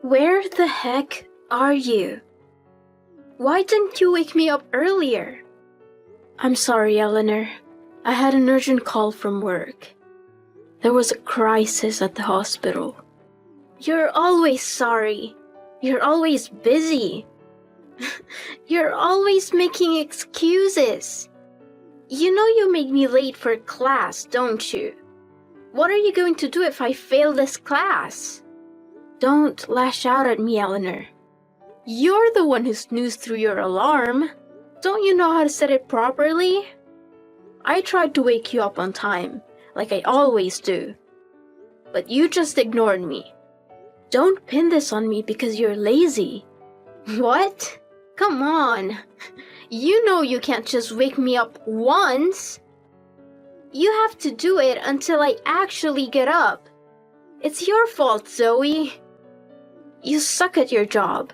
Where the heck are you? Why didn't you wake me up earlier? I'm sorry, Eleanor. I had an urgent call from work. There was a crisis at the hospital. You're always sorry. You're always busy. You're always making excuses. You know you made me late for class, don't you? What are you going to do if I fail this class? Don't lash out at me, Eleanor. You're the one who snoozed through your alarm. Don't you know how to set it properly? I tried to wake you up on time, like I always do. But you just ignored me. Don't pin this on me because you're lazy. What? Come on. You know you can't just wake me up once. You have to do it until I actually get up. It's your fault, Zoe. You suck at your job.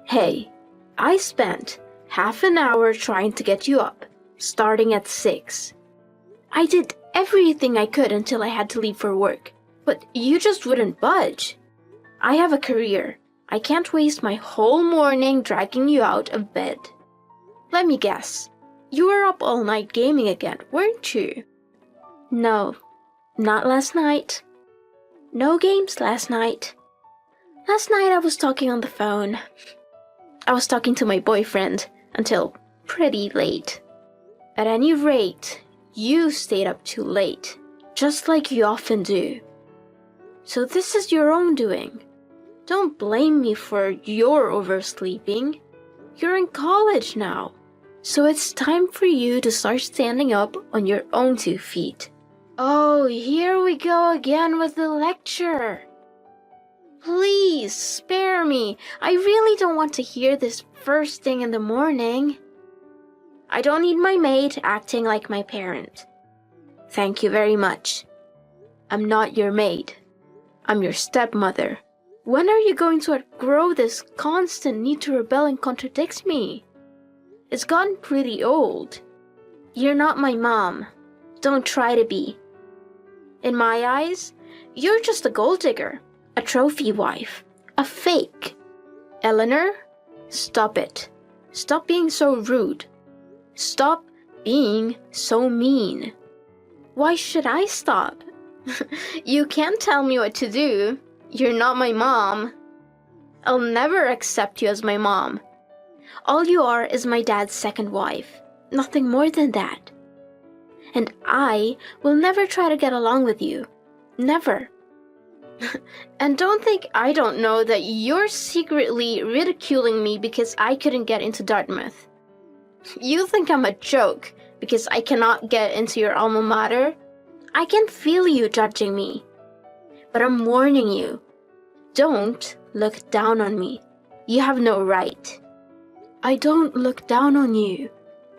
Hey, I spent half an hour trying to get you up, starting at 6. I did everything I could until I had to leave for work, but you just wouldn't budge. I have a career. I can't waste my whole morning dragging you out of bed. Let me guess. You were up all night gaming again, weren't you? No, not last night. No games last night. Last night I was talking on the phone. I was talking to my boyfriend until pretty late. At any rate, you stayed up too late, just like you often do. So this is your own doing. Don't blame me for your oversleeping. You're in college now, so it's time for you to start standing up on your own 2 feet. Oh, here we go again with the lecture. Please, spare me. I really don't want to hear this first thing in the morning. I don't need my maid acting like my parent. Thank you very much. I'm not your maid. I'm your stepmother. When are you going to outgrow this constant need to rebel and contradict me? It's gotten pretty old. You're not my mom. Don't try to be. In my eyes, you're just a gold digger. A trophy wife. A fake. Eleanor, stop it. Stop being so rude. Stop being so mean. Why should I stop? You can't tell me what to do. You're not my mom. I'll never accept you as my mom. All you are is my dad's second wife. Nothing more than that. And I will never try to get along with you. Never. And don't think I don't know that you're secretly ridiculing me because I couldn't get into Dartmouth. You think I'm a joke because I cannot get into your alma mater? I can feel you judging me. But I'm warning you. Don't look down on me. You have no right. I don't look down on you.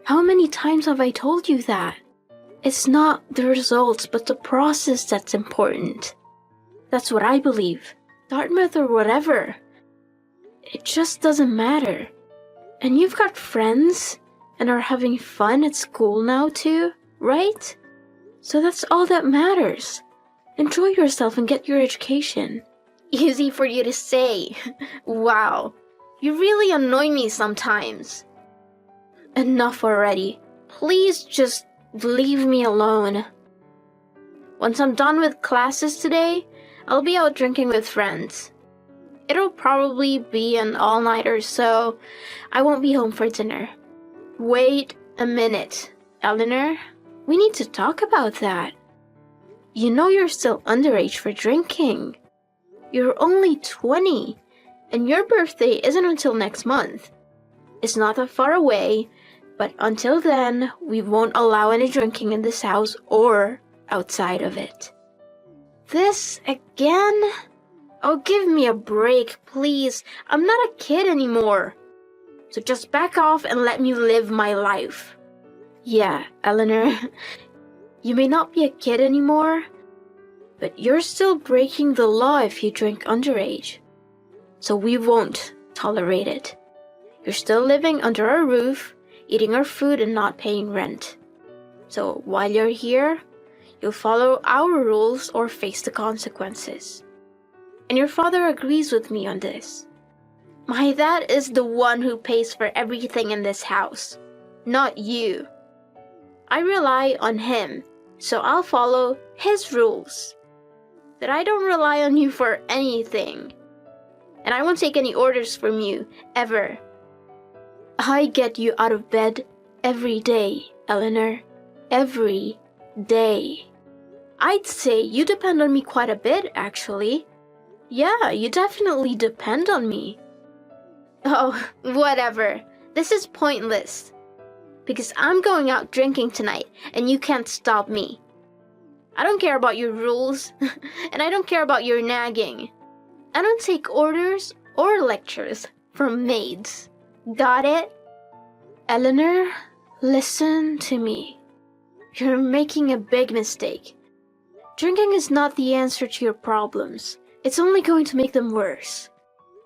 How many times have I told you that? It's not the results but the process that's important. That's what I believe. Dartmouth or whatever. It just doesn't matter. And you've got friends and are having fun at school now too, right? So that's all that matters. Enjoy yourself and get your education. Easy for you to say. Wow. You really annoy me sometimes. Enough already. Please just leave me alone. Once I'm done with classes today, I'll be out drinking with friends. It'll probably be an all-nighter, so I won't be home for dinner. Wait a minute, Eleanor. We need to talk about that. You know you're still underage for drinking. You're only 20, and your birthday isn't until next month. It's not that far away, but until then, we won't allow any drinking in this house or outside of it. This again? Oh, give me a break, please. I'm not a kid anymore. So just back off and let me live my life. Yeah, Eleanor, you may not be a kid anymore, but you're still breaking the law if you drink underage. So we won't tolerate it. You're still living under our roof, eating our food and not paying rent. So while you're here, you'll follow our rules or face the consequences. and your father agrees with me on this. My dad is the one who pays for everything in this house, not you. I rely on him, so I'll follow his rules. That I don't rely on you for anything. And I won't take any orders from you, ever. I get you out of bed every day, Eleanor. Every day. I'd say you depend on me quite a bit, actually. Yeah, you definitely depend on me. Oh, whatever. This is pointless. Because I'm going out drinking tonight, and you can't stop me. I don't care about your rules, and I don't care about your nagging. I don't take orders or lectures from maids. Got it? Eleanor, listen to me. You're making a big mistake. Drinking is not the answer to your problems. It's only going to make them worse.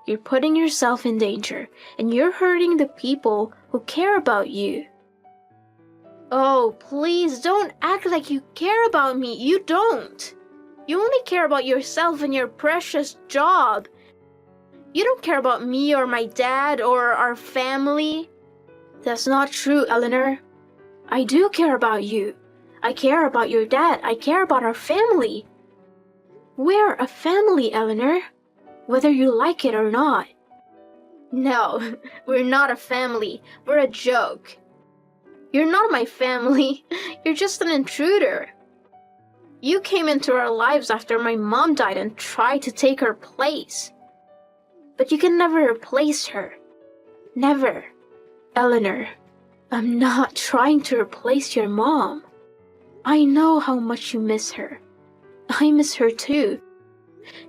You're putting yourself in danger, and you're hurting the people who care about you. Oh, please don't act like you care about me. You don't. You only care about yourself and your precious job. You don't care about me or my dad or our family. That's not true, Eleanor. I do care about you. I care about your dad. I care about our family. We're a family, Eleanor, whether you like it or not. No, we're not a family. We're a joke. You're not my family. You're just an intruder. You came into our lives after my mom died and tried to take her place. But you can never replace her. Never. Eleanor, I'm not trying to replace your mom. I know how much you miss her. I miss her too.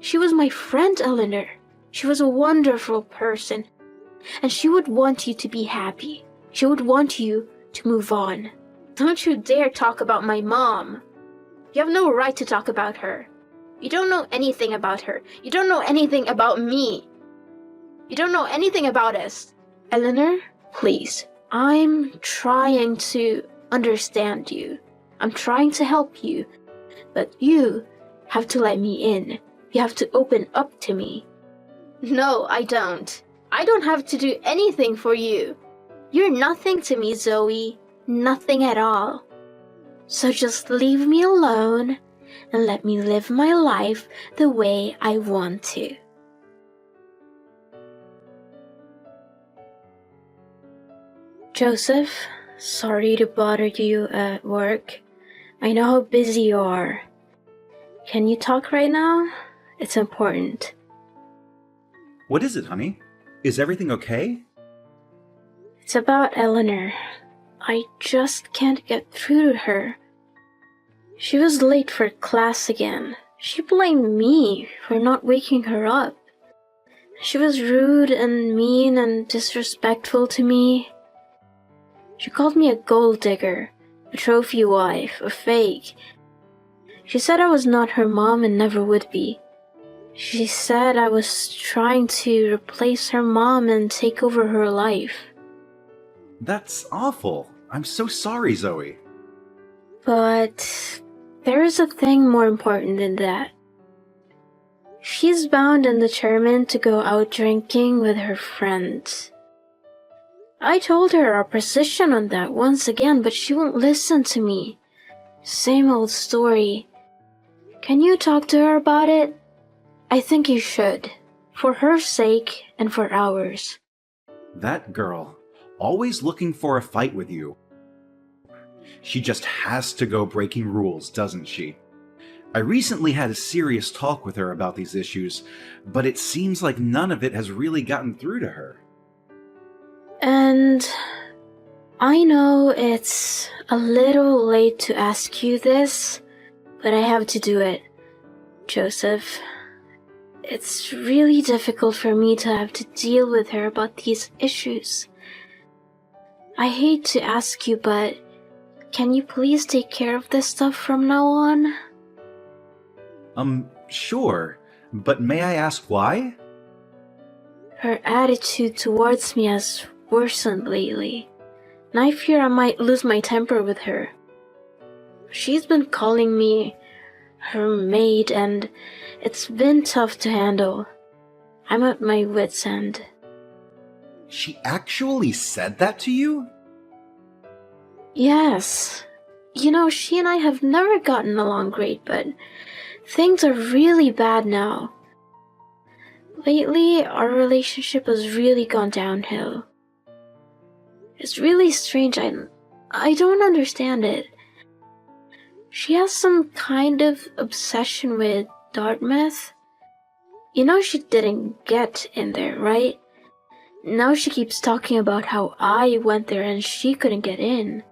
She was my friend, Eleanor. She was a wonderful person. And she would want you to be happy. She would want you to move on. Don't you dare talk about my mom. You have no right to talk about her. You don't know anything about her. You don't know anything about me. You don't know anything about us. Eleanor, please. I'm trying to understand you. I'm trying to help you. But you have to let me in. You have to open up to me. No, I don't. I don't have to do anything for you. You're nothing to me, Zoe. Nothing at all. So just leave me alone and let me live my life the way I want to. Joseph, sorry to bother you at work. I know how busy you are. Can you talk right now? It's important. What is it, honey? Is everything okay? It's about Eleanor. I just can't get through to her. She was late for class again. She blamed me for not waking her up. She was rude and mean and disrespectful to me. She called me a gold digger, a trophy wife, a fake. She said I was not her mom and never would be. She said I was trying to replace her mom and take over her life. That's awful. I'm so sorry, Zoe. But there is a thing more important than that. She's bound and determined to go out drinking with her friends. I told her our position on that once again, but she won't listen to me. Same old story. Can you talk to her about it? I think you should. For her sake and for ours. That girl, always looking for a fight with you. She just has to go breaking rules, doesn't she? I recently had a serious talk with her about these issues, but it seems like none of it has really gotten through to her. And I know it's a little late to ask you this, but I have to do it. Joseph, it's really difficult for me to have to deal with her about these issues. I hate to ask you, but can you please take care of this stuff from now on? Sure, but may I ask why? Her attitude towards me has worsened lately, and I fear I might lose my temper with her. She's been calling me her maid, and it's been tough to handle. I'm at my wit's end. She actually said that to you? Yes. You know, she and I have never gotten along great, but things are really bad now. Lately, our relationship has really gone downhill. It's really strange. I don't understand it. She has some kind of obsession with Dartmouth. You know she didn't get in there, right? Now she keeps talking about how I went there and she couldn't get in.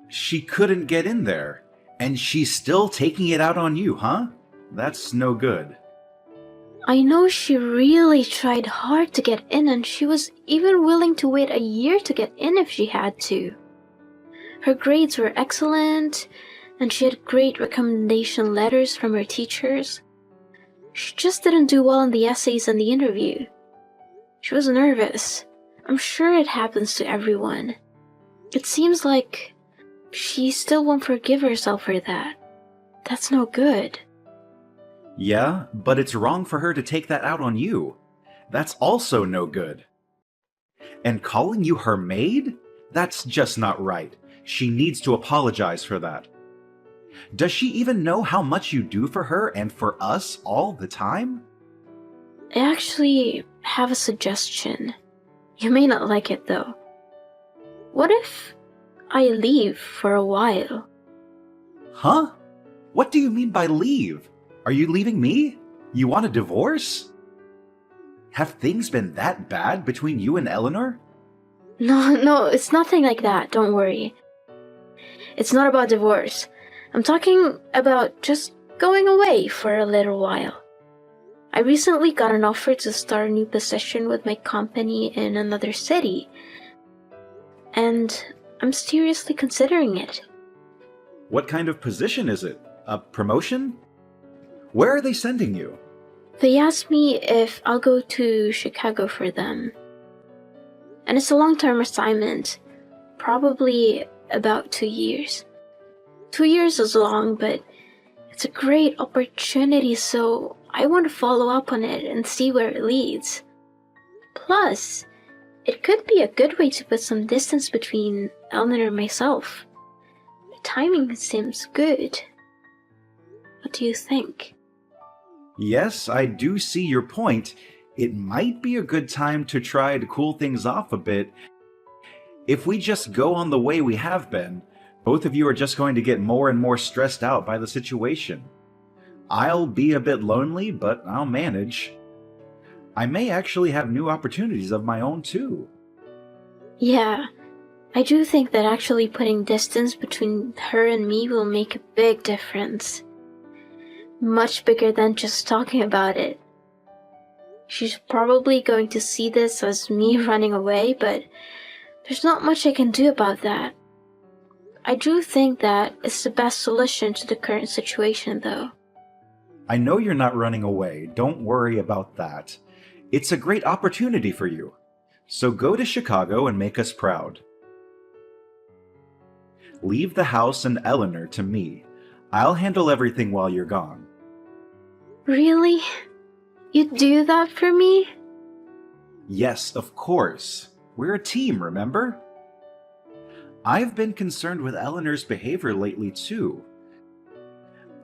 She couldn't get in there, and she's still taking it out on you, huh? That's no good. I know she really tried hard to get in, and she was even willing to wait a year to get in if she had to. Her grades were excellent, and she had great recommendation letters from her teachers. She just didn't do well in the essays and the interview. She was nervous. I'm sure it happens to everyone. It seems like she still won't forgive herself for that. That's no good. Yeah, but it's wrong for her to take that out on you. That's also no good. And calling you her maid? That's just not right. She needs to apologize for that. Does she even know how much you do for her and for us all the time? I actually have a suggestion. You may not like it though. What if I leave for a while? Huh? What do you mean by leave? Are you leaving me? You want a divorce? Have things been that bad between you and Eleanor? No, it's nothing like that, don't worry. It's not about divorce. I'm talking about just going away for a little while. I recently got an offer to start a new position with my company in another city, and I'm seriously considering it. What kind of position is it? A promotion? Where are they sending you? They asked me if I'll go to Chicago for them. And it's a long-term assignment, probably about 2 years. 2 years is long, but it's a great opportunity, so I want to follow up on it and see where it leads. Plus, it could be a good way to put some distance between Eleanor and myself. The timing seems good. What do you think? Yes, I do see your point. It might be a good time to try to cool things off a bit. If we just go on the way we have been, both of you are just going to get more and more stressed out by the situation. I'll be a bit lonely, but I'll manage. I may actually have new opportunities of my own too. Yeah, I do think that actually putting distance between her and me will make a big difference. Much bigger than just talking about it. She's probably going to see this as me running away, but there's not much I can do about that. I do think that it's the best solution to the current situation, though. I know you're not running away. Don't worry about that. It's a great opportunity for you. So go to Chicago and make us proud. Leave the house and Eleanor to me. I'll handle everything while you're gone. Really? You'd do that for me? Yes, of course. We're a team, remember? I've been concerned with Eleanor's behavior lately, too.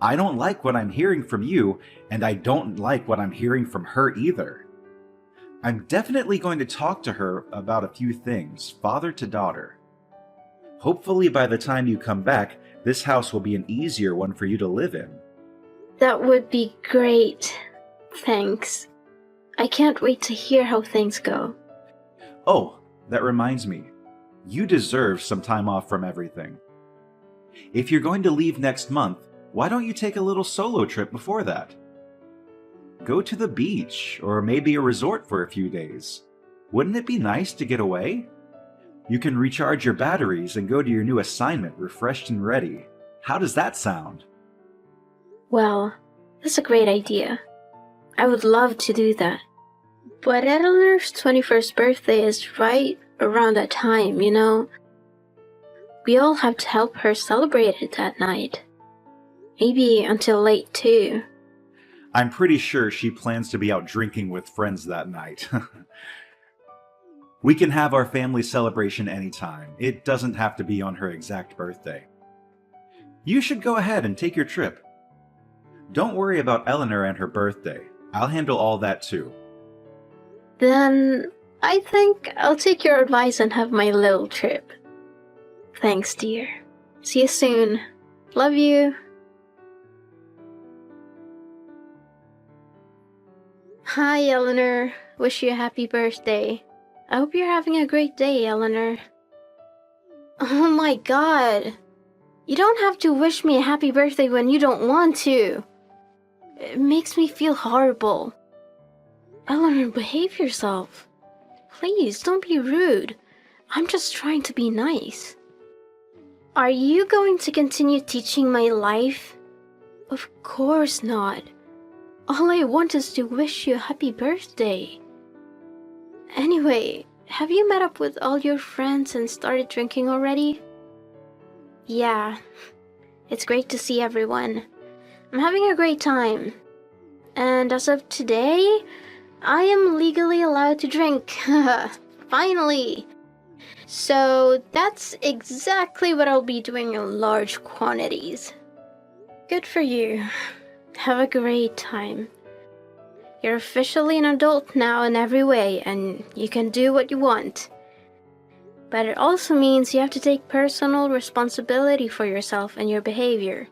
I don't like what I'm hearing from you, and I don't like what I'm hearing from her either. I'm definitely going to talk to her about a few things, father to daughter. Hopefully by the time you come back, this house will be an easier one for you to live in. That would be great. Thanks. I can't wait to hear how things go. Oh, that reminds me. You deserve some time off from everything. If you're going to leave next month, why don't you take a little solo trip before that? Go to the beach, or maybe a resort for a few days. Wouldn't it be nice to get away? You can recharge your batteries and go to your new assignment refreshed and ready. How does that sound? Well, that's a great idea. I would love to do that. But Eleanor's 21st birthday is right around that time, you know? We all have to help her celebrate it that night. Maybe until late too. I'm pretty sure she plans to be out drinking with friends that night. We can have our family celebration anytime. It doesn't have to be on her exact birthday. You should go ahead and take your trip. Don't worry about Eleanor and her birthday. I'll handle all that too. Then I think I'll take your advice and have my little trip. Thanks, dear. See you soon. Love you. Hi, Eleanor. Wish you a happy birthday. I hope you're having a great day, Eleanor. Oh my god. You don't have to wish me a happy birthday when you don't want to. It makes me feel horrible. Eleanor, behave yourself. Please, don't be rude. I'm just trying to be nice. Are you going to continue teaching my life? Of course not. All I want is to wish you a happy birthday. Anyway, have you met up with all your friends and started drinking already? Yeah, it's great to see everyone. I'm having a great time. And as of today, I am legally allowed to drink. Finally! So that's exactly what I'll be doing in large quantities. Good for you. Have a great time. You're officially an adult now in every way, and you can do what you want. But it also means you have to take personal responsibility for yourself and your behavior.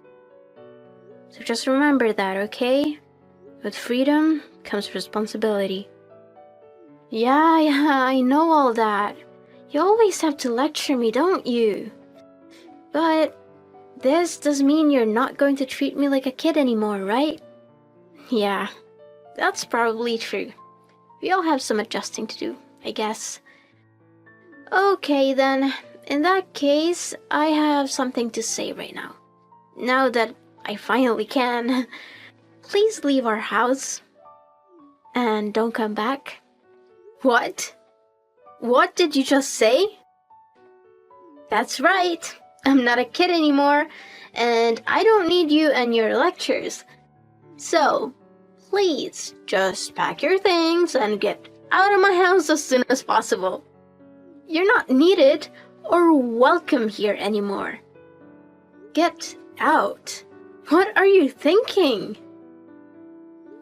So just remember that, okay? With freedom comes responsibility. Yeah, I know all that. You always have to lecture me, don't you? But this does mean you're not going to treat me like a kid anymore, right? Yeah, that's probably true. We all have some adjusting to do, I guess. Okay then, in that case, I have something to say right now. Now that I finally can, please leave our house. And don't come back. What? What did you just say? That's right. I'm not a kid anymore, and I don't need you and your lectures. So, please just pack your things and get out of my house as soon as possible. You're not needed or welcome here anymore. Get out. What are you thinking?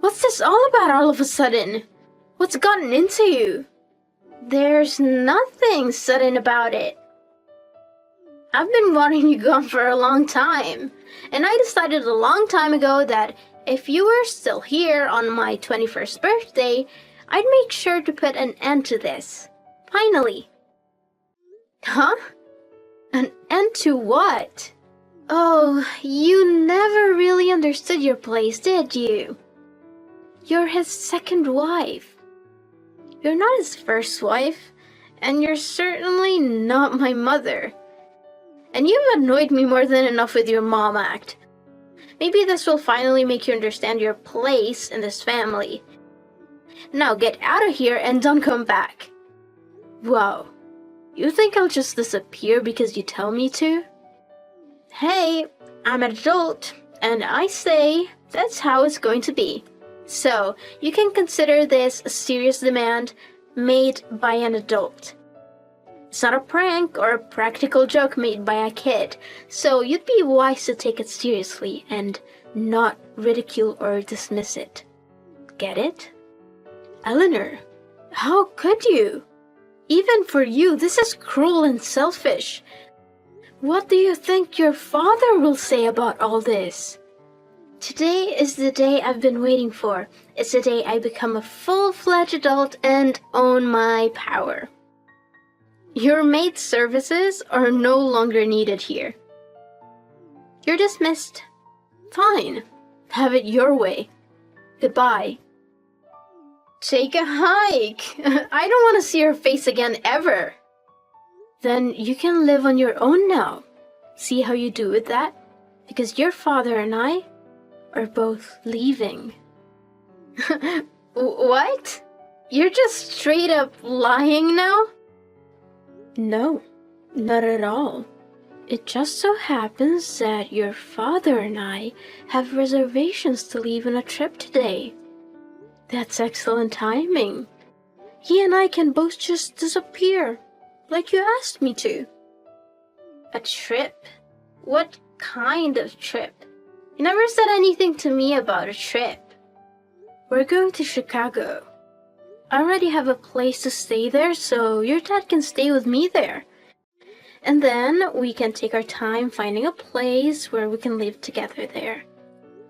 What's this all about all of a sudden? What's gotten into you? There's nothing sudden about it. I've been wanting you gone for a long time, and I decided a long time ago that if you were still here on my 21st birthday, I'd make sure to put an end to this. Finally. Huh? An end to what? Oh, you never really understood your place, did you? You're his second wife. You're not his first wife, and you're certainly not my mother. And you've annoyed me more than enough with your mom act. Maybe this will finally make you understand your place in this family. Now get out of here and don't come back. Whoa, you think I'll just disappear because you tell me to? Hey, I'm an adult, and I say that's how it's going to be. So, you can consider this a serious demand made by an adult. It's not a prank or a practical joke made by a kid, so you'd be wise to take it seriously and not ridicule or dismiss it. Get it? Eleanor, how could you? Even for you, this is cruel and selfish. What do you think your father will say about all this? Today is the day I've been waiting for. It's the day I become a full-fledged adult and own my power. Your maid services are no longer needed here. You're dismissed. Fine. Have it your way. Goodbye. Take a hike. I don't want to see your face again ever. Then you can live on your own now. See how you do with that? Because your father and I are both leaving. What? You're just straight up lying now? No, not at all. It just so happens that your father and I have reservations to leave on a trip today. That's excellent timing. He and I can both just disappear, like you asked me to. A trip? What kind of trip? You never said anything to me about a trip. We're going to Chicago. I already have a place to stay there, so your dad can stay with me there. And then we can take our time finding a place where we can live together there.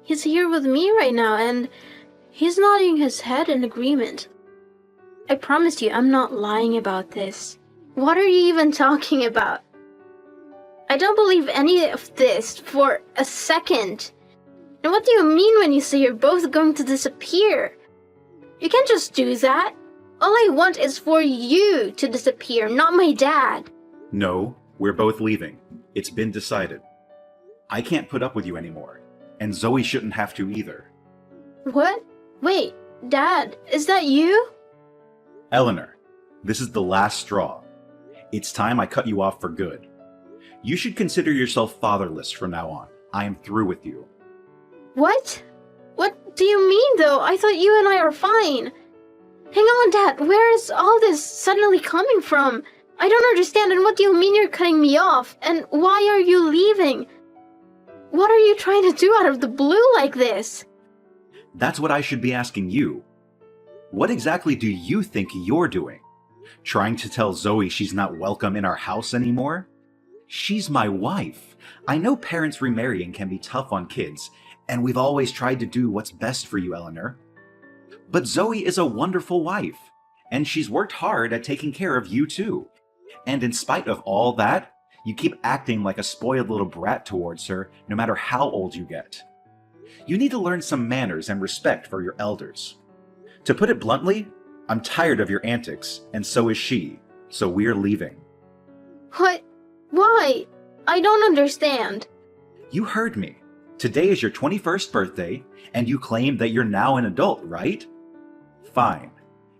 He's here with me right now, and he's nodding his head in agreement. I promise you, I'm not lying about this. What are you even talking about? I don't believe any of this for a second. And what do you mean when you say you're both going to disappear? You can't just do that. All I want is for you to disappear, not my dad. No, we're both leaving. It's been decided. I can't put up with you anymore, and Zoe shouldn't have to either. What? Wait, Dad, is that you? Eleanor, this is the last straw. It's time I cut you off for good. You should consider yourself fatherless from now on. I am through with you. What? What do you mean, though? I thought you and I are fine. Hang on, Dad. Where is all this suddenly coming from? I don't understand, and what do you mean you're cutting me off? And why are you leaving? What are you trying to do out of the blue like this? That's what I should be asking you. What exactly do you think you're doing? Trying to tell Zoe she's not welcome in our house anymore? She's my wife. I know parents remarrying can be tough on kids, and we've always tried to do what's best for you, Eleanor. But Zoe is a wonderful wife, and she's worked hard at taking care of you too. And in spite of all that, you keep acting like a spoiled little brat towards her, no matter how old you get. You need to learn some manners and respect for your elders. To put it bluntly, I'm tired of your antics, and so is she, so we're leaving. What? Why? I don't understand. You heard me. Today is your 21st birthday, and you claim that you're now an adult, right? Fine.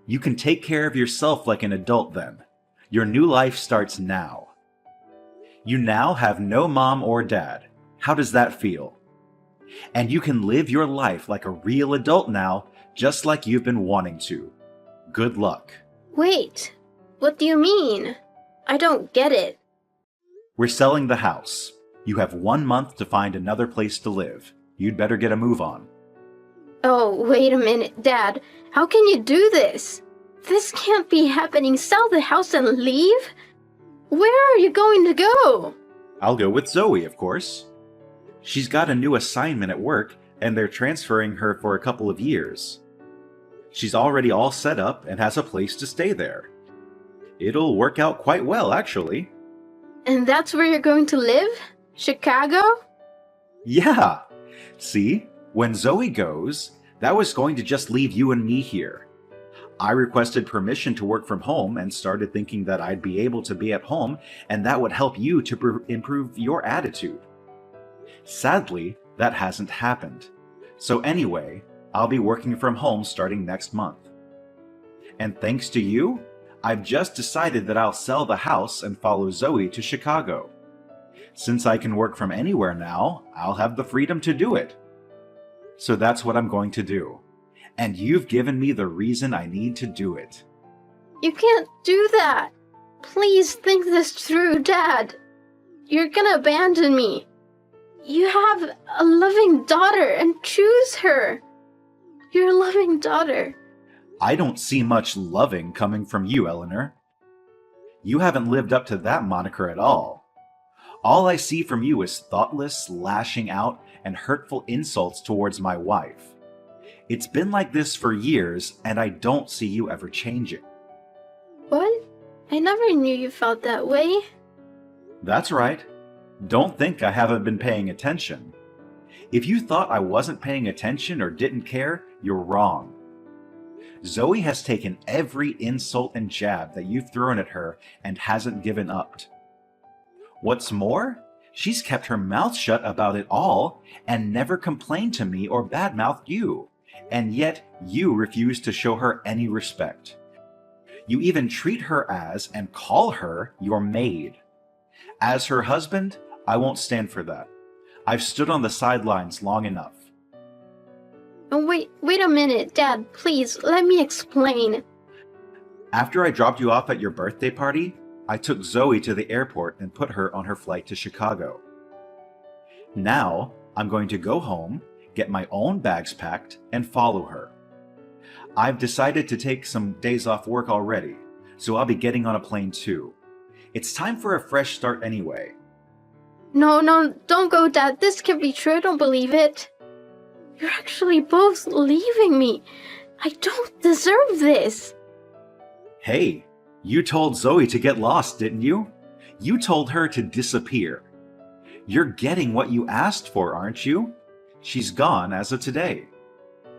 You can take care of yourself like an adult then. Your new life starts now. You now have no mom or dad. How does that feel? And you can live your life like a real adult now, just like you've been wanting to. Good luck. Wait, what do you mean? I don't get it. We're selling the house. You have 1 month to find another place to live. You'd better get a move on. Oh, wait a minute, Dad. How can you do this? This can't be happening. Sell the house and leave? Where are you going to go? I'll go with Zoe, of course. She's got a new assignment at work, and they're transferring her for a couple of years. She's already all set up and has a place to stay there. It'll work out quite well, actually. And that's where you're going to live? Chicago? Yeah! See, when Zoe goes, that was going to just leave you and me here. I requested permission to work from home and started thinking that I'd be able to be at home and that would help you to improve your attitude. Sadly, that hasn't happened. So anyway, I'll be working from home starting next month. And thanks to you, I've just decided that I'll sell the house and follow Zoe to Chicago. Since I can work from anywhere now, I'll have the freedom to do it. So that's what I'm going to do. And you've given me the reason I need to do it. You can't do that. Please think this through, Dad. You're gonna abandon me. You have a loving daughter, and choose her. Your loving daughter. I don't see much loving coming from you, Eleanor. You haven't lived up to that moniker at all. All I see from you is thoughtless lashing out and hurtful insults towards my wife. It's been like this for years, and I don't see you ever changing. What? I never knew you felt that way. That's right. Don't think I haven't been paying attention. If you thought I wasn't paying attention or didn't care, you're wrong. Zoe has taken every insult and jab that you've thrown at her and hasn't given up. What's more, she's kept her mouth shut about it all and never complained to me or badmouthed you, and yet you refuse to show her any respect. You even treat her as and call her your maid. As her husband, I won't stand for that. I've stood on the sidelines long enough. Oh, wait a minute, Dad, please, let me explain. After I dropped you off at your birthday party, I took Zoe to the airport and put her on her flight to Chicago. Now, I'm going to go home, get my own bags packed, and follow her. I've decided to take some days off work already, so I'll be getting on a plane too. It's time for a fresh start anyway. No, don't go, Dad. This can't be true. I don't believe it. You're actually both leaving me. I don't deserve this. Hey, you told Zoe to get lost, didn't you? You told her to disappear. You're getting what you asked for, aren't you? She's gone as of today.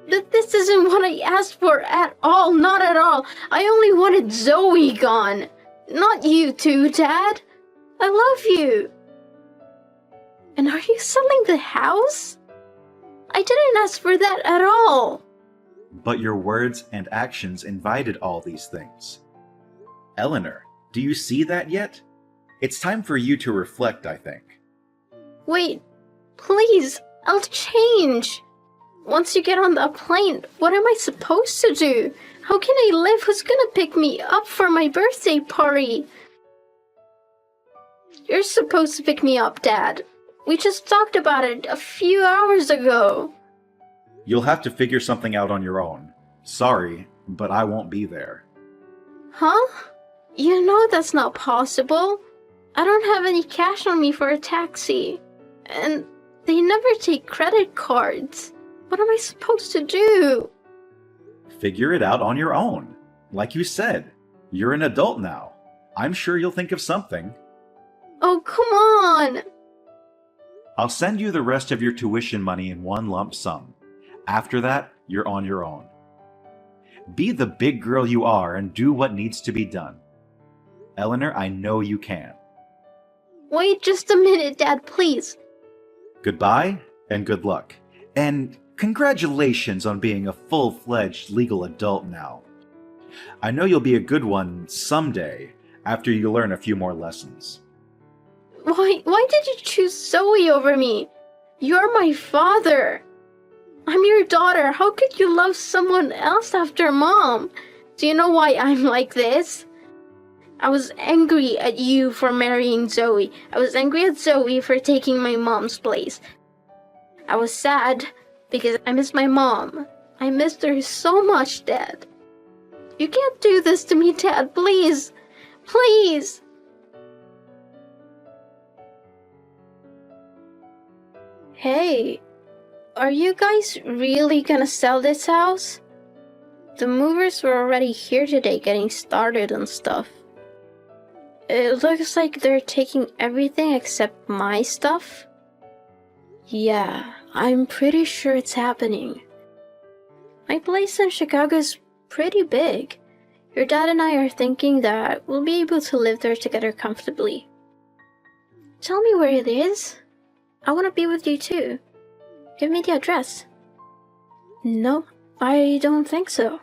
But this isn't what I asked for at all. Not at all. I only wanted Zoe gone. Not you too, Dad. I love you. And are you selling the house? I didn't ask for that at all. But your words and actions invited all these things. Eleanor, do you see that yet? It's time for you to reflect, I think. Wait, please, I'll change. Once you get on the plane, what am I supposed to do? How can I live? Who's gonna pick me up for my birthday party? You're supposed to pick me up, Dad. We just talked about it a few hours ago. You'll have to figure something out on your own. Sorry, but I won't be there. Huh? You know that's not possible. I don't have any cash on me for a taxi. And they never take credit cards. What am I supposed to do? Figure it out on your own. Like you said, you're an adult now. I'm sure you'll think of something. Oh, come on! I'll send you the rest of your tuition money in one lump sum. After that, you're on your own. Be the big girl you are and do what needs to be done. Eleanor, I know you can. Wait just a minute, Dad, please. Goodbye and good luck. And congratulations on being a full-fledged legal adult now. I know you'll be a good one someday after you learn a few more lessons. Why did you choose Zoe over me? You're my father. I'm your daughter. How could you love someone else after Mom? Do you know why I'm like this? I was angry at you for marrying Zoe. I was angry at Zoe for taking my mom's place. I was sad because I miss my mom. I missed her so much, Dad. You can't do this to me, Dad. Please. Please. Hey, are you guys really gonna sell this house? The movers were already here today getting started and stuff. It looks like they're taking everything except my stuff. Yeah, I'm pretty sure it's happening. My place in Chicago is pretty big. Your dad and I are thinking that we'll be able to live there together comfortably. Tell me where it is. I want to be with you too. Give me the address. No, I don't think so.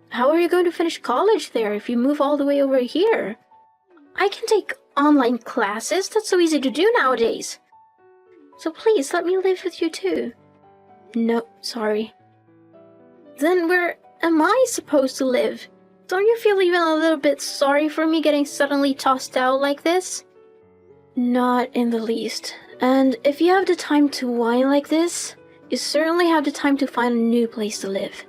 How are you going to finish college there if you move all the way over here? I can take online classes. That's so easy to do nowadays. So please, let me live with you too. No, sorry. Then where am I supposed to live? Don't you feel even a little bit sorry for me getting suddenly tossed out like this? Not in the least. And if you have the time to whine like this, you certainly have the time to find a new place to live.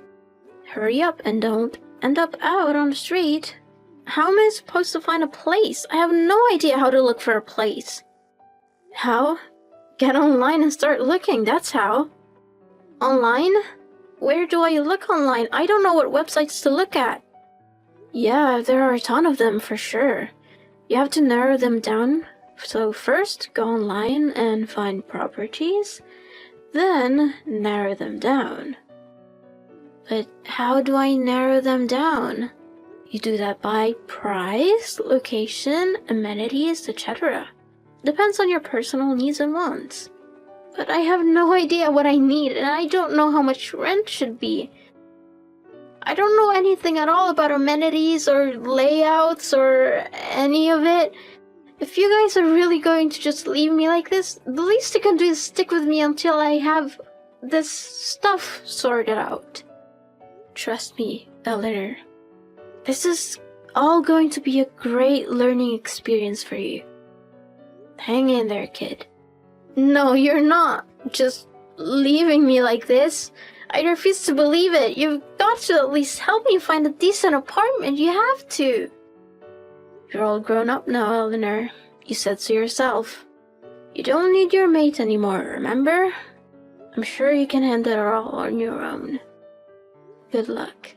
Hurry up and don't end up out on the street. How am I supposed to find a place? I have no idea how to look for a place. How? Get online and start looking, that's how. Online? Where do I look online? I don't know what websites to look at. Yeah, there are a ton of them for sure. You have to narrow them down. So first, go online and find properties, then narrow them down. But how do I narrow them down? You do that by price, location, amenities, etc. Depends on your personal needs and wants. But I have no idea what I need, and I don't know how much rent should be. I don't know anything at all about amenities or layouts or any of it. If you guys are really going to just leave me like this, the least you can do is stick with me until I have this stuff sorted out. Trust me, Eleanor. This is all going to be a great learning experience for you. Hang in there, kid. No, you're not just leaving me like this. I refuse to believe it. You've got to at least help me find a decent apartment. You have to. You're all grown up now, Eleanor. You said so yourself. You don't need your mate anymore, remember? I'm sure you can handle it all on your own. Good luck.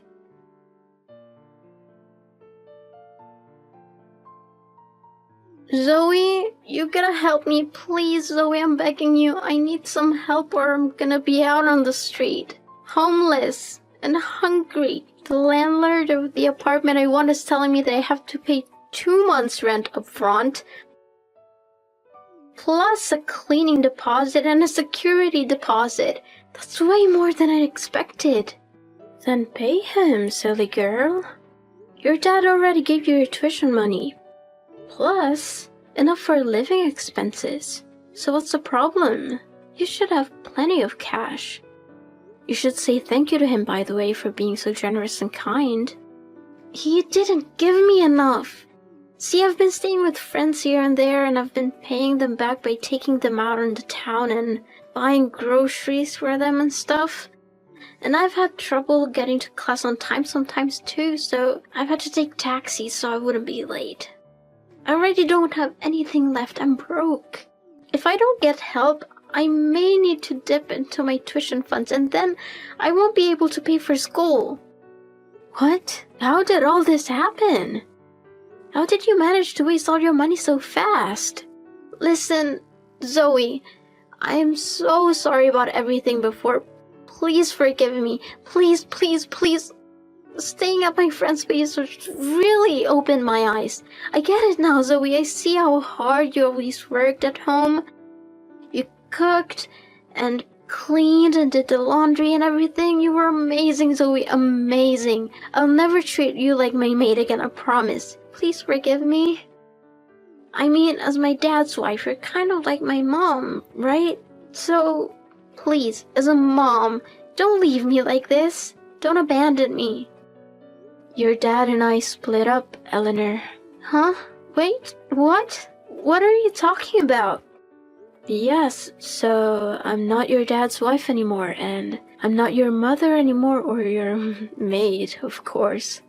Zoe, you gotta help me, please, Zoe, I'm begging you. I need some help or I'm gonna be out on the street. Homeless and hungry. The landlord of the apartment I want is telling me that I have to pay 2 months' rent up front, plus a cleaning deposit and a security deposit. That's way more than I expected. Then pay him, silly girl. Your dad already gave you your tuition money. Plus, enough for living expenses. So what's the problem? You should have plenty of cash. You should say thank you to him, by the way, for being so generous and kind. He didn't give me enough. See, I've been staying with friends here and there, and I've been paying them back by taking them out into town and buying groceries for them and stuff. And I've had trouble getting to class on time sometimes too, so I've had to take taxis so I wouldn't be late. I already don't have anything left. I'm broke. If I don't get help, I may need to dip into my tuition funds, and then I won't be able to pay for school. What? How did all this happen? How did you manage to waste all your money so fast? Listen, Zoe, I am so sorry about everything before. Please forgive me. Please, please, please. Staying at my friend's place really opened my eyes. I get it now, Zoe. I see how hard you always worked at home. You cooked and cleaned and did the laundry and everything. You were amazing, Zoe. Amazing. I'll never treat you like my maid again, I promise. Please forgive me. I mean, as my dad's wife, you're kind of like my mom, right? So, please, as a mom, don't leave me like this. Don't abandon me. Your dad and I split up, Eleanor. Huh? Wait, what? What are you talking about? Yes, so I'm not your dad's wife anymore, and I'm not your mother anymore, or your maid, of course.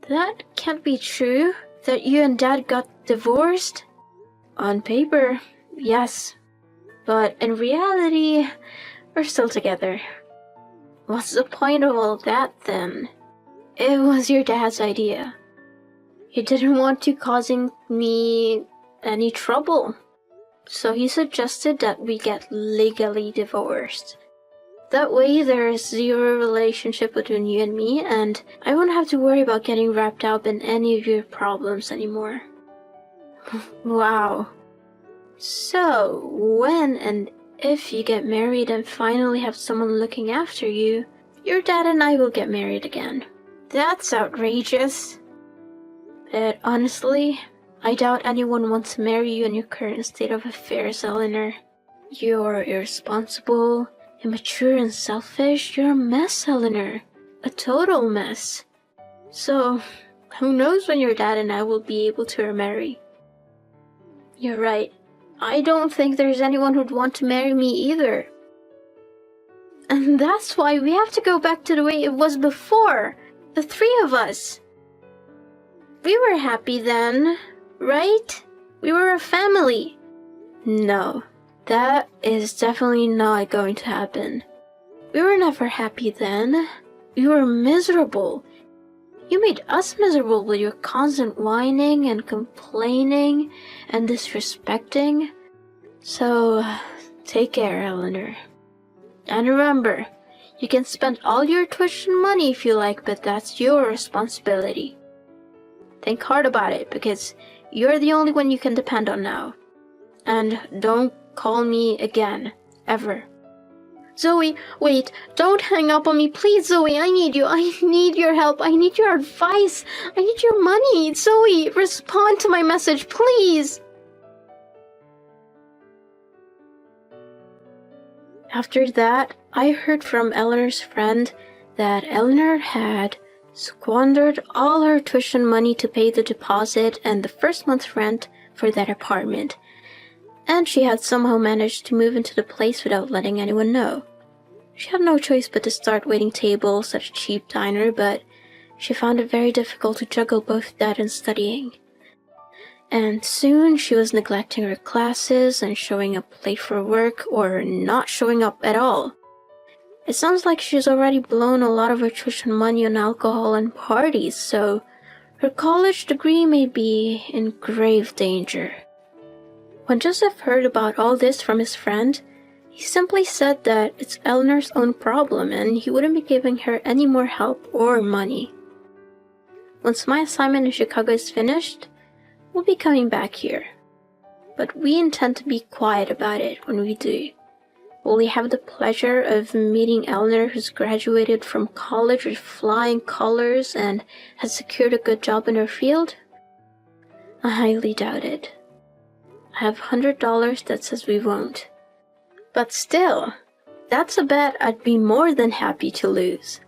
That can't be true. That you and Dad got divorced? On paper, yes. But in reality, we're still together. What's the point of all that, then? It was your dad's idea. He didn't want you causing me any trouble. So he suggested that we get legally divorced. That way there is zero relationship between you and me, and I won't have to worry about getting wrapped up in any of your problems anymore. Wow. So, when and if you get married and finally have someone looking after you, your dad and I will get married again. That's outrageous. But honestly, I doubt anyone wants to marry you in your current state of affairs, Eleanor. You're irresponsible, immature and selfish. You're a mess, Eleanor. A total mess. So, who knows when your dad and I will be able to remarry. You're right. I don't think there's anyone who'd want to marry me either. And that's why we have to go back to the way it was before. The three of us. We were happy then, right? We were a family. No, that is definitely not going to happen. We were never happy then. We were miserable. You made us miserable with your constant whining and complaining and disrespecting. So, take care, Eleanor. And remember, you can spend all your tuition money if you like, but that's your responsibility. Think hard about it, because you're the only one you can depend on now. And don't call me again, ever. Zoe, wait, don't hang up on me, please, Zoe, I need you. I need your help. I need your advice. I need your money. Zoe, respond to my message, please. After that, I heard from Eleanor's friend that Eleanor had squandered all her tuition money to pay the deposit and the first month's rent for that apartment, and she had somehow managed to move into the place without letting anyone know. She had no choice but to start waiting tables at a cheap diner, but she found it very difficult to juggle both that and studying. And soon she was neglecting her classes and showing up late for work or not showing up at all. It sounds like she's already blown a lot of her tuition money on alcohol and parties, so her college degree may be in grave danger. When Joseph heard about all this from his friend, he simply said that it's Eleanor's own problem and he wouldn't be giving her any more help or money. Once my assignment in Chicago is finished, we'll be coming back here. But we intend to be quiet about it when we do. Will we have the pleasure of meeting Eleanor, who's graduated from college with flying colors and has secured a good job in her field? I highly doubt it. I have $100 that says we won't. But still, that's a bet I'd be more than happy to lose.